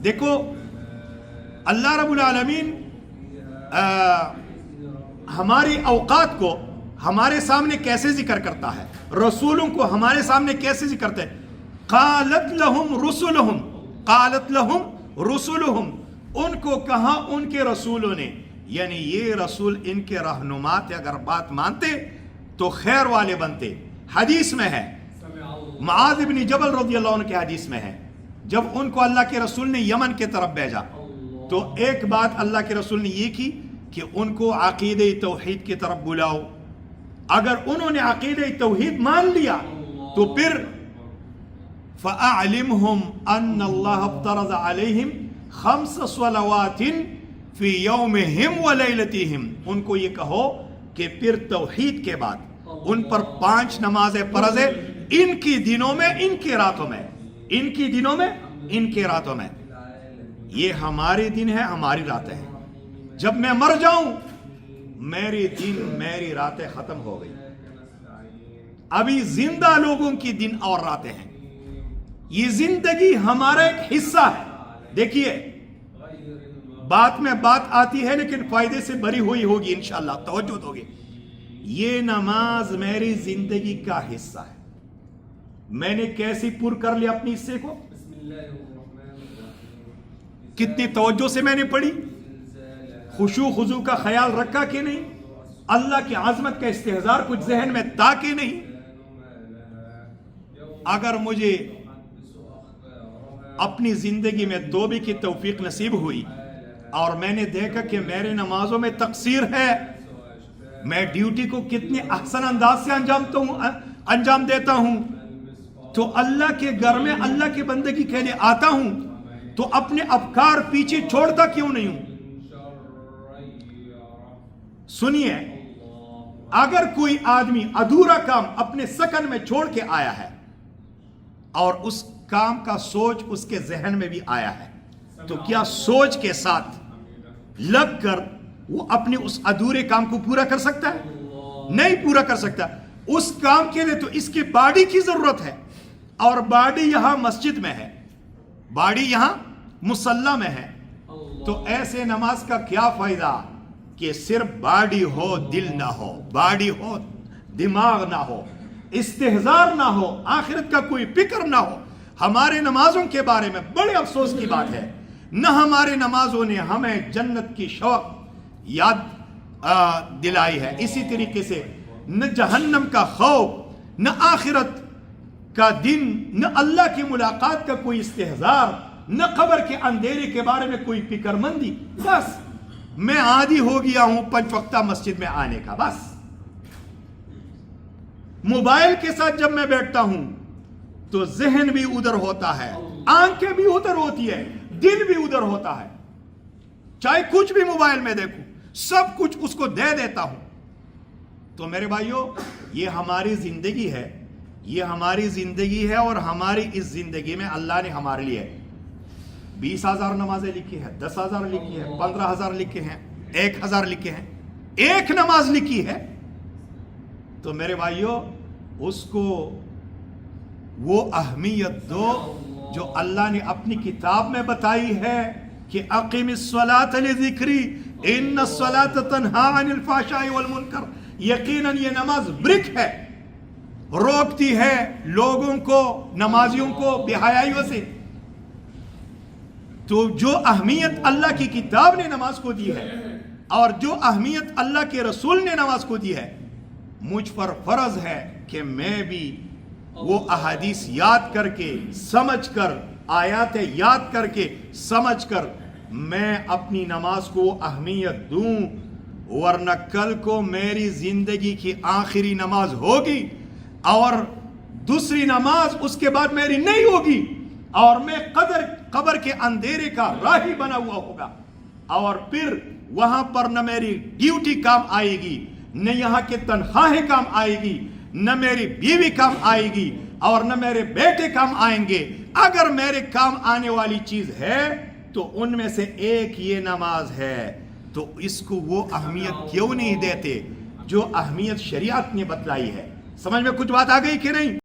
دیکھو اللہ رب العالمین ہماری اوقات کو ہمارے سامنے کیسے ذکر کرتا ہے، رسولوں کو ہمارے سامنے کیسے ذکر کرتا ہے. قالت لہم رسلہم، قالت لہم رسلہم، ان کو کہا ان کے رسولوں نے، یعنی یہ رسول ان کے رہنما تھے، اگر بات مانتے تو خیر والے بنتے. حدیث میں ہے، معاذ بن جبل رضی اللہ عنہ کے حدیث میں ہے، جب ان کو اللہ کے رسول نے یمن کے طرف بھیجا تو ایک بات اللہ کے رسول نے یہ کی کہ ان کو عقیدہ توحید کی طرف بلاؤ. اگر انہوں نے عقیدہ توحید مان لیا تو پھر فَأَعْلِمْهُمْ أَنَّ اللَّهَ افْتَرَضَ عَلَيْهِمْ 5 صلوات فی یومہم ولیلتہم، ان کو یہ کہو کہ پھر توحید کے بعد ان پر 5 نمازیں فرض ہے، ان کی دنوں میں ان کی راتوں میں، ان کی دنوں میں ان کی راتوں میں. یہ ہمارے دن ہے، ہماری راتیں ہیں. جب میں مر جاؤں میری دن میری راتیں ختم ہو گئی. ابھی زندہ لوگوں کی دن اور راتیں ہیں. یہ زندگی ہمارا ایک حصہ ہے. دیکھیے بات میں بات آتی ہے لیکن فائدے سے بری ہوئی ہوگی انشاءاللہ، توجہ ہوگی. یہ نماز میری زندگی کا حصہ ہے. میں نے کیسی پر کر لیا اپنی حصے کو، کتنی توجہ سے میں نے پڑھی، خشوع خضوع کا خیال رکھا کہ نہیں، اللہ کی عظمت کا استحضار کچھ ذہن میں تھا کہ نہیں. اگر مجھے اپنی زندگی میں توبہ کی توفیق نصیب ہوئی اور میں نے دیکھا کہ میرے نمازوں میں تقصیر ہے، میں ڈیوٹی کو کتنے احسن انداز سے انجام دیتا ہوں، تو اللہ کے گھر میں اللہ کی بندگی کے لیے آتا ہوں تو اپنے افکار پیچھے چھوڑتا کیوں نہیں ہوں. سنیے، اگر کوئی آدمی ادھورا کام اپنے سکن میں چھوڑ کے آیا ہے اور اس کام کا سوچ اس کے ذہن میں بھی آیا ہے تو کیا سوچ کے ساتھ لگ کر وہ اپنے اس ادھورے کام کو پورا کر سکتا ہے؟ نہیں پورا کر سکتا. اس کام کے لیے تو اس کی باڈی کی ضرورت ہے، اور باڈی یہاں مسجد میں ہے، باڈی یہاں مصلی میں ہے. تو ایسے نماز کا کیا فائدہ کہ صرف باڈی ہو دل نہ ہو، باڈی ہو دماغ نہ ہو، استحضار نہ ہو، آخرت کا کوئی فکر نہ ہو. ہمارے نمازوں کے بارے میں بڑے افسوس کی بات ہے، نہ ہمارے نمازوں نے ہمیں جنت کی شوق یاد دلائی ہے، اسی طریقے سے نہ جہنم کا خوف، نہ آخرت کا دن، نہ اللہ کی ملاقات کا کوئی استحضار، نہ قبر کے اندھیرے کے بارے میں کوئی فکر مندی. بس میں عادی ہو گیا ہوں 5 وقتہ مسجد میں آنے کا. بس موبائل کے ساتھ جب میں بیٹھتا ہوں تو ذہن بھی ادھر ہوتا ہے، آنکھیں بھی ادھر ہوتی ہے، دل بھی ادھر ہوتا ہے. چاہے کچھ بھی موبائل میں دیکھوں سب کچھ اس کو دے دیتا ہوں. تو میرے بھائیوں یہ ہماری زندگی ہے، یہ ہماری زندگی ہے، اور ہماری اس زندگی میں اللہ نے ہمارے لیے 20,000 نمازیں لکھی ہیں، 10,000 لکھی ہیں، 15,000 لکھے ہیں، 1,000 لکھے ہیں، ایک نماز لکھی ہے. تو میرے بھائیوں اس کو وہ اہمیت دو جو اللہ نے اپنی کتاب میں بتائی ہے کہ اقیم الصلاۃ لذکری ان الصلاۃ تنہی عن الفحشاء والمنکر. یقیناً یہ نماز برک ہے، روکتی ہے لوگوں کو، نمازیوں کو بے حیائیوں سے. تو جو اہمیت اللہ کی کتاب نے نماز کو دی ہے اور جو اہمیت اللہ کے رسول نے نماز کو دی ہے، مجھ پر فرض ہے کہ میں بھی وہ احادیث یاد کر کے سمجھ کر، آیات یاد کر کے سمجھ کر میں اپنی نماز کو اہمیت دوں. ورنہ کل کو میری زندگی کی آخری نماز ہوگی اور دوسری نماز اس کے بعد میری نہیں ہوگی، اور میں قبر کے اندھیرے کا راہی بنا ہوا ہوگا، اور پھر وہاں پر نہ میری ڈیوٹی کام آئے گی، نہ یہاں کے تنخواہیں کام آئے گی، نہ میری بیوی کام آئے گی، اور نہ میرے بیٹے کام آئیں گے. اگر میرے کام آنے والی چیز ہے تو ان میں سے ایک یہ نماز ہے. تو اس کو وہ اہمیت کیوں نہیں دیتے جو اہمیت شریعت نے بتلائی ہے؟ سمجھ میں کچھ بات آ گئی کہ نہیں؟